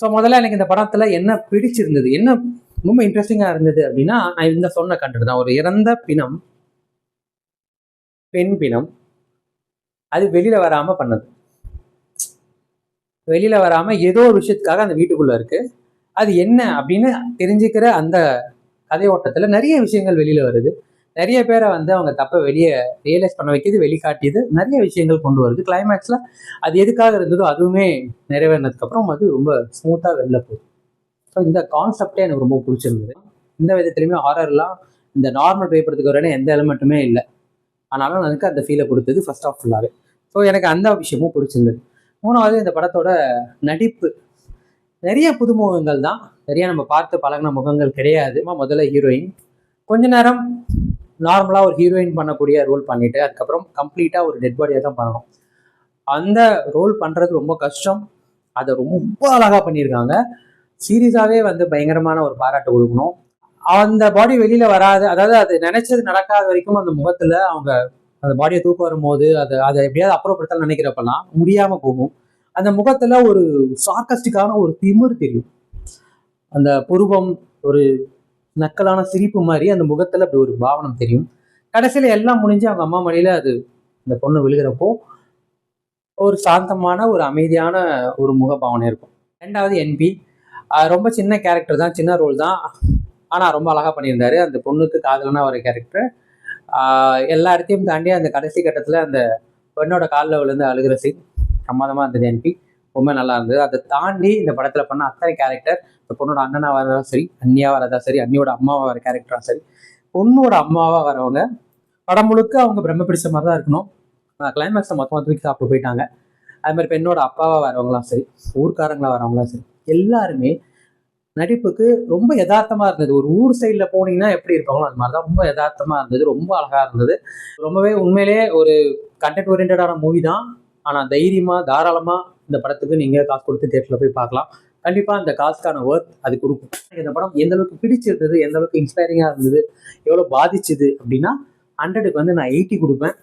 So முதல்ல எனக்கு இந்த படத்தில் என்ன பிடிச்சிருந்தது, என்ன ரொம்ப இன்ட்ரெஸ்டிங்காக இருந்தது அப்படின்னா, நான் இந்த சொன்ன கண்டென்ட் தான். ஒரு இறந்த பிணம், பெண் பிணம், அது வெளியில் வராமல் பண்ணது. வெளியில் வராமல் ஏதோ ஒரு விஷயத்துக்காக அந்த வீட்டுக்குள்ளே இருக்குது. அது என்ன அப்படின்னு தெரிஞ்சுக்கிற அந்த கதை ஓட்டத்தில் நிறைய விஷயங்கள் வெளியில் வருது. நிறைய பேரை வந்து அவங்க தப்பை வெளியே ரியலைஸ் பண்ண வைக்கிது, வெளிக்காட்டியது, நிறைய விஷயங்கள் கொண்டு வருது. கிளைமேக்ஸில் அது எதுக்காக இருந்ததோ அதுவுமே நிறைவேறினதுக்கப்புறம் அது ரொம்ப ஸ்மூத்தாக வெளில போகுது. ஸோ இந்த கான்செப்டே எனக்கு ரொம்ப பிடிச்சிருந்தது. இந்த விதத்துலையுமே ஹாரர்லாம் இந்த நார்மல் பேப்பருக்கு வரேன்னு எந்த எலிமெண்ட்டுமே இல்லை. ஆனாலும் எனக்கு அந்த ஃபீலை கொடுத்தது ஃபர்ஸ்ட் ஆஃப் ஃபுல்லாகவே. ஸோ எனக்கு அந்த விஷயமும் பிடிச்சிருந்தது. மூணாவது, இந்த படத்தோட நடிப்பு. நிறைய புதுமுகங்கள் தான், நிறைய நம்ம பார்த்து பழகின முகங்கள் கிடையாது. முதல்ல ஹீரோயின் கொஞ்ச நேரம் நார்மலாக ஒரு ஹீரோயின் பண்ணக்கூடிய ரோல் பண்ணிட்டு அதுக்கப்புறம் கம்ப்ளீட்டாக ஒரு டெட் பாடியாக தான் பண்ணணும். அந்த ரோல் பண்ணுறது ரொம்ப கஷ்டம். அதை ரொம்ப அழகாக பண்ணியிருக்காங்க. சீரியஸாகவே வந்து பயங்கரமான ஒரு பாராட்டு கொடுக்கணும். அந்த பாடி வெளியில் வராது, அதாவது அது நினைச்சது நடக்காத வரைக்கும் அந்த முகத்தில் அவங்க அந்த பாடியை தூக்க வரும்போது அதை எப்படியாவது அப்புறப்படுத்தலாம் நினைக்கிறப்பெல்லாம் முடியாமல் போகும். அந்த முகத்தில் ஒரு சார்கஸ்டிக்கான ஒரு திமிர் தெரியும். அந்த புருவம் ஒரு நக்கலான சிரிப்பு மாதிரி அந்த முகத்தில் அப்படி ஒரு பாவனம் தெரியும். கடைசியில் எல்லாம் முடிஞ்சு அவங்க அம்மா மடியில் அது இந்த பொண்ணு விழுகிறப்போ ஒரு சாந்தமான ஒரு அமைதியான ஒரு முக பாவனை இருக்கும். ரெண்டாவது என்பி, ரொம்ப சின்ன கேரக்டர் தான், சின்ன ரோல் தான், ஆனால் ரொம்ப அழகாக பண்ணியிருந்தாரு. அந்த பொண்ணுக்கு காதலனா ஒரு கேரக்டர். எல்லா இடத்தையும் தாண்டி அந்த கடைசி கட்டத்தில் அந்த பெண்ணோட காலில் விழுந்து அழுகிற சீன் பிரமாதமாக இருந்தது. என்பி ரொம்ப நல்லா இருந்தது. அதை தாண்டி இந்த படத்தில் பண்ண அத்தனை கேரக்டர், இந்த பொண்ணோட அண்ணனா வரதான் சரி, அண்ணியாக வரதா சரி, அண்ணியோட அம்மாவாக வர கேரக்டரா சரி, பொண்ணோட அம்மாவாக வரவங்க படம் முழுக்க அவங்க பிரம்ம பிடிச்ச மாதிரி தான் இருக்கணும். கிளைமேக்ஸை மொத்தமாக தூக்கி சாப்பிட்டு போயிட்டாங்க. அது மாதிரி பெண்ணோட அப்பாவாக வரவங்களாம் சரி, ஊர்க்காரங்களா வரவங்களாம் சரி, எல்லாருமே நடிப்புக்கு ரொம்ப யதார்த்தமாக இருந்தது. ஒரு ஊர் சைடில் போனீங்கன்னா எப்படி இருப்பாங்களோ அது மாதிரி தான் ரொம்ப யதார்த்தமாக இருந்தது. ரொம்ப அழகாக இருந்தது. ரொம்பவே உண்மையிலே ஒரு கண்டென்ட் ஓரியன்டான மூவி தான். ஆனால் தைரியமாக தாராளமாக இந்த படத்துக்கு நீங்கள் காசு கொடுத்து தேட்டரில் போய் பார்க்கலாம். கண்டிப்பாக அந்த காசுக்கான ஒர்க் அது கொடுக்கும். இந்த படம் எந்த அளவுக்கு பிடிச்சிருந்தது, எந்த அளவுக்கு இன்ஸ்பைரிங்காக இருந்தது, எவ்வளோ பாதிச்சுது அப்படின்னா 100க்கு வந்து நான் 80 கொடுப்பேன்.